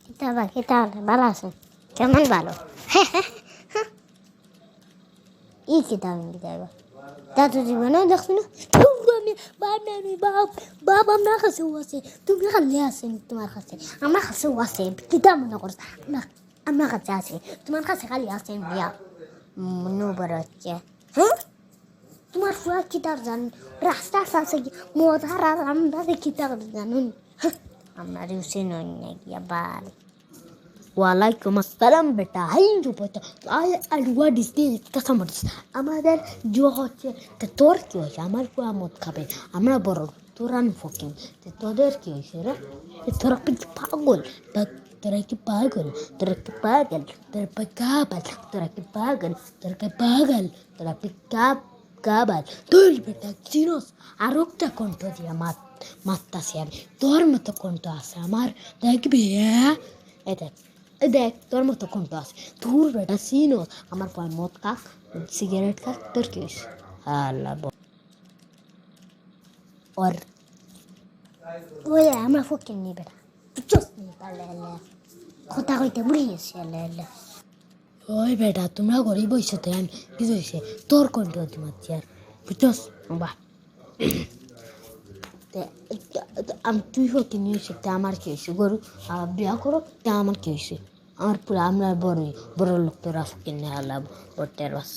কিতাবা কিতাবা ভালো আছে কেমন ভালো ই কিতাব কিতাবা দাদু জীবনেও দেখছি না আমি বাপ নানি বাপ বাপ আমার কাছেও আছে তুমি খালি আছে তোমার কাছে আমার কাছেও আছে কিতাব মনে করছে আমার কাছে আছে তোমার কাছে খালি আছে মিয়া মনে বড় হচ্ছে হ্যাঁ তোমার পুরা কিতাব জান রাস্তা আছে কি মজার আর আমরা কিতাব জানুন আমরা রিউসিন গিয়া বাল ওয়ালাইকুম আসসালাম বেটা হাই রূপতা আর হোয়াট ইজ দিস কাসামারিস আমাদের জো হচ্ছে তো তোর কি হয়েছে আমার পুরা মদ খাবে আমরা বড় তোরান ফকিং তোদের কি হয়েছে রে তোরা কি পাগল তোরা কি পাগল তোরা কি পাগল তোরা পাগল তোরা কি পাগল তোরা কি পাগল তোরা কি কাবাল তোর বেটা চিনোস আর একটা কণ্ঠ দিয়া মাত্তাছি আমি তোর মতো কণ্ঠ আছে আমার দেখবি হ্যাঁ দেখ তোর মতো কণ্ঠ আছে তোর বেটা চিনোস আমার পয় মদ খাক সিগারেট খাক তোর কি হয়েছে আল্লাহ ওর ওই আমরা ফকির নি বেটা চুপ নি পারলে কথা কইতে ভুলে গেছি আল্লাহ ওই বেটা তোমরা গরিব হয়েছো তো আমি কিছু হয়েছে তোর কণ্ঠ দিমাচ্ছি আর বুঝছস বাহ আমি তুই ফকির নিয়ে এসে আমার কি হয়েছে গরু বিয়া করো তা আমার কি হয়েছে আমার পুরো আমরা বড় লোক তোরা ফকির নিয়ে আলাম ওর টেরাস